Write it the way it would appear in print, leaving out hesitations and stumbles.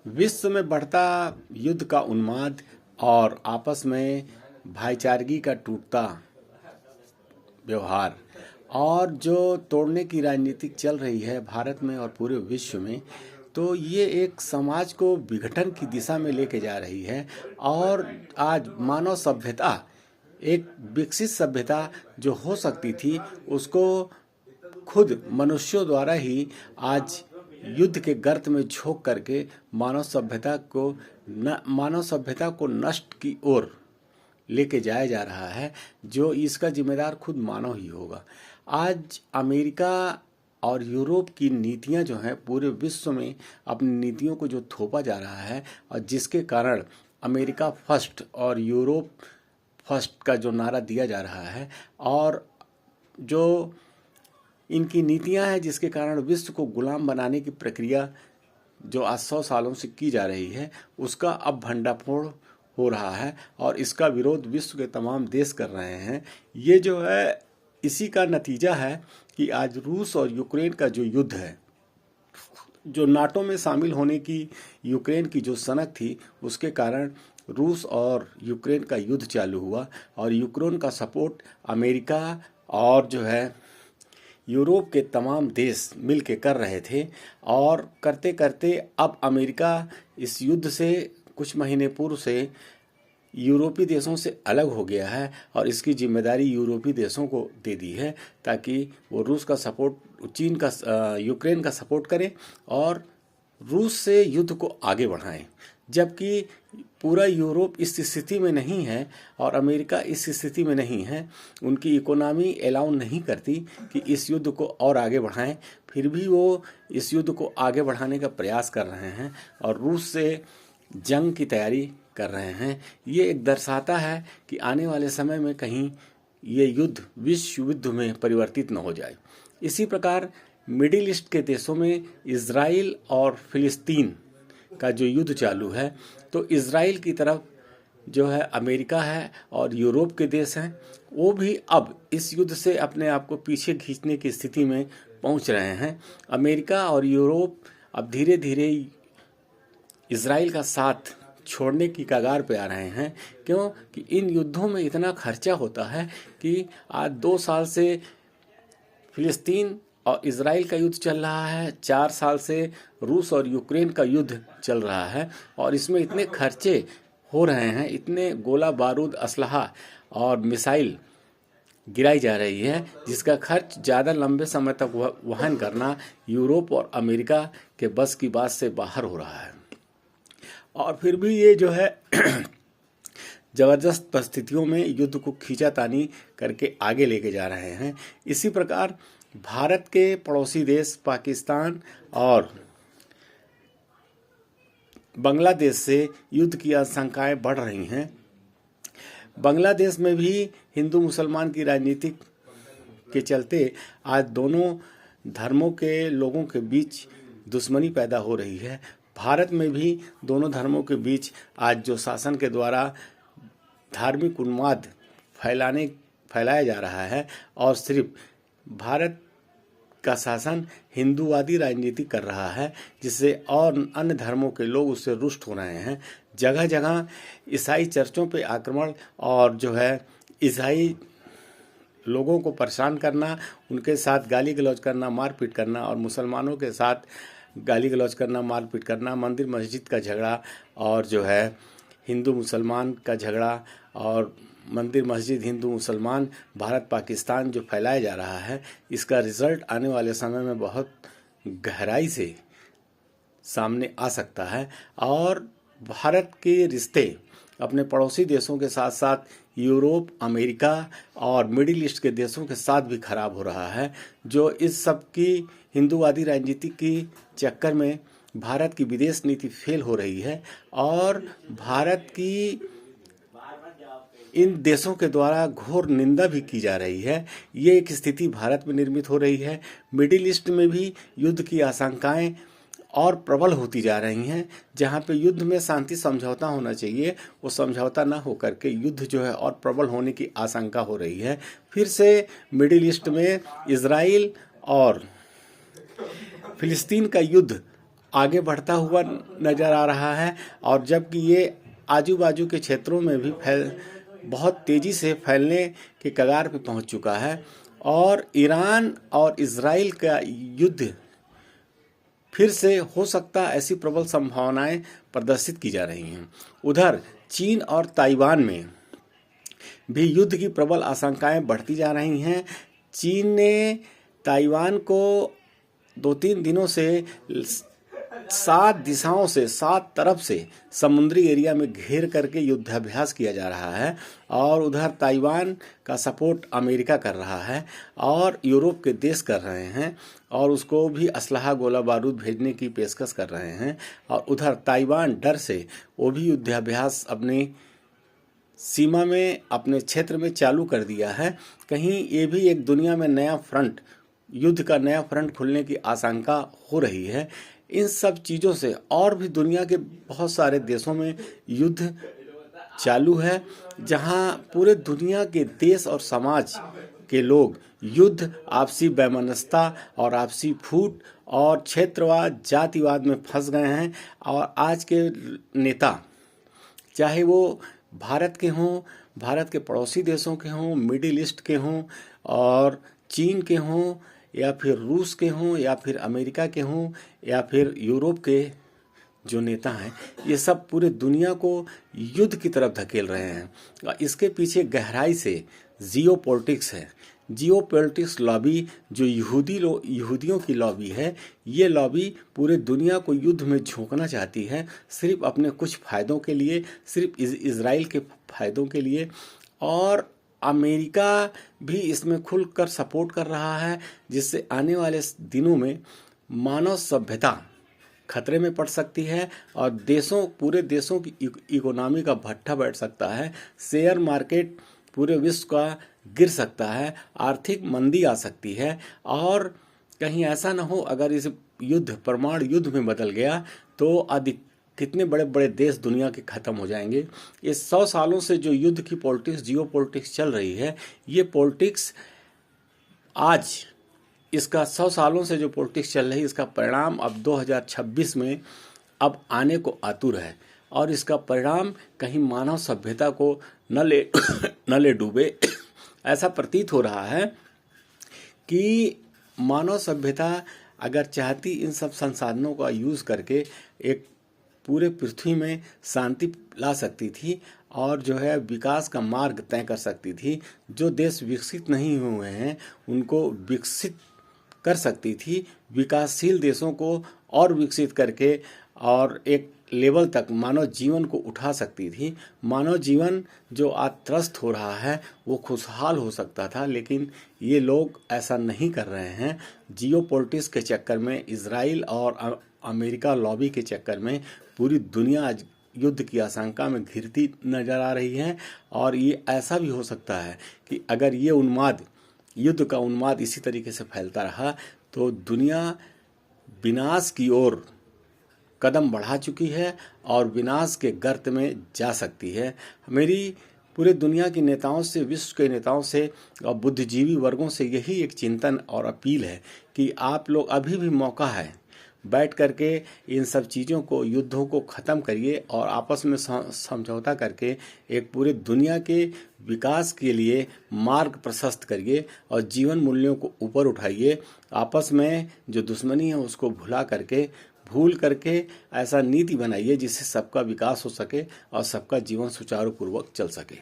विश्व में बढ़ता युद्ध का उन्माद और आपस में भाईचारगी का टूटता व्यवहार और जो तोड़ने की राजनीति चल रही है भारत में और पूरे विश्व में, तो ये एक समाज को विघटन की दिशा में लेके जा रही है। और आज मानव सभ्यता, एक विकसित सभ्यता जो हो सकती थी, उसको खुद मनुष्यों द्वारा ही आज युद्ध के गर्त में झोंक करके मानव सभ्यता को नष्ट की ओर लेके जाया जा रहा है, जो इसका जिम्मेदार खुद मानव ही होगा। आज अमेरिका और यूरोप की नीतियां जो हैं, पूरे विश्व में अपनी नीतियों को जो थोपा जा रहा है, और जिसके कारण अमेरिका फर्स्ट और यूरोप फर्स्ट का जो नारा दिया जा रहा है, और जो इनकी नीतियां हैं जिसके कारण विश्व को गुलाम बनाने की प्रक्रिया जो आज 100 सालों से की जा रही है, उसका अब भंडाफोड़ हो रहा है और इसका विरोध विश्व के तमाम देश कर रहे हैं। ये जो है, इसी का नतीजा है कि आज रूस और यूक्रेन का जो युद्ध है, जो नाटो में शामिल होने की यूक्रेन की जो सनक थी, उसके कारण रूस और यूक्रेन का युद्ध चालू हुआ। और यूक्रेन का सपोर्ट अमेरिका और जो है यूरोप के तमाम देश मिल के कर रहे थे, और करते करते अब अमेरिका इस युद्ध से कुछ महीने पूर्व से यूरोपीय देशों से अलग हो गया है और इसकी जिम्मेदारी यूरोपीय देशों को दे दी है, ताकि वो रूस का सपोर्ट, यूक्रेन का सपोर्ट करें और रूस से युद्ध को आगे बढ़ाएं। जबकि पूरा यूरोप इस स्थिति में नहीं है और अमेरिका इस स्थिति में नहीं है, उनकी इकोनॉमी अलाउ नहीं करती कि इस युद्ध को और आगे बढ़ाएं, फिर भी वो इस युद्ध को आगे बढ़ाने का प्रयास कर रहे हैं और रूस से जंग की तैयारी कर रहे हैं। ये एक दर्शाता है कि आने वाले समय में कहीं ये युद्ध विश्व युद्ध में परिवर्तित न हो जाए। इसी प्रकार मिडिल ईस्ट के देशों में इजराइल और फिलिस्तीन का जो युद्ध चालू है, तो इजराइल की तरफ जो है अमेरिका है और यूरोप के देश हैं, वो भी अब इस युद्ध से अपने आप को पीछे खींचने की स्थिति में पहुंच रहे हैं। अमेरिका और यूरोप अब धीरे धीरे इजराइल का साथ छोड़ने की कगार पे आ रहे हैं। क्यों? कि इन युद्धों में इतना खर्चा होता है कि आज 2 साल से फिलिस्तीन और इजराइल का युद्ध चल रहा है, 4 साल से रूस और यूक्रेन का युद्ध चल रहा है, और इसमें इतने खर्चे हो रहे हैं, इतने गोला बारूद, असलहा और मिसाइल गिराई जा रही है, जिसका खर्च ज़्यादा लंबे समय तक वहन करना यूरोप और अमेरिका के बस की बात से बाहर हो रहा है। और फिर भी ये जो है ज़बरदस्त परिस्थितियों में युद्ध को खींचातानी करके आगे लेके जा रहे हैं। इसी प्रकार भारत के पड़ोसी देश पाकिस्तान और बांग्लादेश से युद्ध की आशंकाएं बढ़ रही हैं। बांग्लादेश में भी हिंदू मुसलमान की राजनीति के चलते आज दोनों धर्मों के लोगों के बीच दुश्मनी पैदा हो रही है। भारत में भी दोनों धर्मों के बीच आज जो शासन के द्वारा धार्मिक उन्माद फैलाया जा रहा है, और सिर्फ भारत का शासन हिंदूवादी राजनीति कर रहा है, जिससे और अन्य धर्मों के लोग उससे रुष्ट हो रहे हैं। जगह जगह ईसाई चर्चों पे आक्रमण और जो है ईसाई लोगों को परेशान करना, उनके साथ गाली गलौज करना, मारपीट करना, और मुसलमानों के साथ गाली गलौज करना, मारपीट करना, मंदिर मस्जिद का झगड़ा, और जो है हिंदू मुसलमान का झगड़ा, और मंदिर मस्जिद हिंदू मुसलमान भारत पाकिस्तान जो फैलाया जा रहा है, इसका रिजल्ट आने वाले समय में बहुत गहराई से सामने आ सकता है। और भारत के रिश्ते अपने पड़ोसी देशों के साथ साथ यूरोप, अमेरिका और मिडिल ईस्ट के देशों के साथ भी खराब हो रहा है, जो इस सब की हिंदूवादी राजनीति की चक्कर में भारत की विदेश नीति फेल हो रही है, और भारत की इन देशों के द्वारा घोर निंदा भी की जा रही है। ये एक स्थिति भारत में निर्मित हो रही है। मिडिल ईस्ट में भी युद्ध की आशंकाएं और प्रबल होती जा रही हैं। जहाँ पे युद्ध में शांति समझौता होना चाहिए, वो समझौता ना हो करके युद्ध जो है और प्रबल होने की आशंका हो रही है। फिर से मिडिल ईस्ट में इजराइल और फिलिस्तीन का युद्ध आगे बढ़ता हुआ नज़र आ रहा है, और जबकि ये आजू बाजू के क्षेत्रों में भी बहुत तेज़ी से फैलने के कगार पे पहुंच चुका है। और ईरान और इजराइल का युद्ध फिर से हो सकता, ऐसी प्रबल संभावनाएं प्रदर्शित की जा रही हैं। उधर चीन और ताइवान में भी युद्ध की प्रबल आशंकाएं बढ़ती जा रही हैं। चीन ने ताइवान को 2-3 दिनों से 7 दिशाओं से, 7 तरफ से समुद्री एरिया में घेर करके युद्धाभ्यास किया जा रहा है, और उधर ताइवान का सपोर्ट अमेरिका कर रहा है और यूरोप के देश कर रहे हैं, और उसको भी असलहा गोला बारूद भेजने की पेशकश कर रहे हैं। और उधर ताइवान डर से वो भी युद्धाभ्यास अपनी सीमा में, अपने क्षेत्र में चालू कर दिया है। कहीं ये भी एक दुनिया में नया फ्रंट, युद्ध का नया फ्रंट खुलने की आशंका हो रही है। इन सब चीज़ों से और भी दुनिया के बहुत सारे देशों में युद्ध चालू है, जहां पूरे दुनिया के देश और समाज के लोग युद्ध, आपसी वैमनस्यता और आपसी फूट और क्षेत्रवाद, जातिवाद में फंस गए हैं। और आज के नेता, चाहे वो भारत के हों, भारत के पड़ोसी देशों के हों, मिडिल ईस्ट के हों, और चीन के हों, या फिर रूस के हों, या फिर अमेरिका के हों, या फिर यूरोप के जो नेता हैं, ये सब पूरे दुनिया को युद्ध की तरफ धकेल रहे हैं। इसके पीछे गहराई से जियो पॉलिटिक्स है। जियो पॉलिटिक्स लॉबी, जो यहूदियों की लॉबी है, ये लॉबी पूरे दुनिया को युद्ध में झोंकना चाहती है, सिर्फ अपने कुछ फ़ायदों के लिए, सिर्फ इजराइल के फ़ायदों के लिए। और अमेरिका भी इसमें खुलकर सपोर्ट कर रहा है, जिससे आने वाले दिनों में मानव सभ्यता खतरे में पड़ सकती है, और पूरे देशों की इकोनॉमी का भट्ठा बैठ सकता है। शेयर मार्केट पूरे विश्व का गिर सकता है, आर्थिक मंदी आ सकती है। और कहीं ऐसा ना हो, अगर इस युद्ध परमाणु युद्ध में बदल गया तो कितने बड़े बड़े देश दुनिया के ख़त्म हो जाएंगे। ये 100 सालों से जो युद्ध की पॉलिटिक्स, जियो पॉलिटिक्स चल रही है, ये पॉलिटिक्स आज, इसका 100 सालों से जो पॉलिटिक्स चल रही है, इसका परिणाम अब 2026 में अब आने को आतुर है। और इसका परिणाम कहीं मानव सभ्यता को न ले डूबे। ऐसा प्रतीत हो रहा है कि मानव सभ्यता अगर चाहती, इन सब संसाधनों का यूज़ करके एक पूरे पृथ्वी में शांति ला सकती थी, और जो है विकास का मार्ग तय कर सकती थी। जो देश विकसित नहीं हुए हैं उनको विकसित कर सकती थी, विकासशील देशों को और विकसित करके और एक लेवल तक मानव जीवन को उठा सकती थी। मानव जीवन जो आज त्रस्त हो रहा है वो खुशहाल हो सकता था, लेकिन ये लोग ऐसा नहीं कर रहे हैं। जियो पॉलिटिक्स के चक्कर में, इजराइल और अमेरिका लॉबी के चक्कर में पूरी दुनिया आज युद्ध की आशंका में घिरती नजर आ रही है। और ये ऐसा भी हो सकता है कि अगर ये युद्ध का उन्माद इसी तरीके से फैलता रहा तो दुनिया विनाश की ओर कदम बढ़ा चुकी है और विनाश के गर्त में जा सकती है। मेरी पूरे दुनिया के नेताओं से, विश्व के नेताओं से और बुद्धिजीवी वर्गों से यही एक चिंतन और अपील है कि आप लोग, अभी भी मौका है, बैठ करके इन सब चीज़ों को, युद्धों को ख़त्म करिए और आपस में समझौता करके एक पूरे दुनिया के विकास के लिए मार्ग प्रशस्त करिए और जीवन मूल्यों को ऊपर उठाइए। आपस में जो दुश्मनी है उसको भूल करके ऐसा नीति बनाइए जिससे सबका विकास हो सके और सबका जीवन सुचारू पूर्वक चल सके।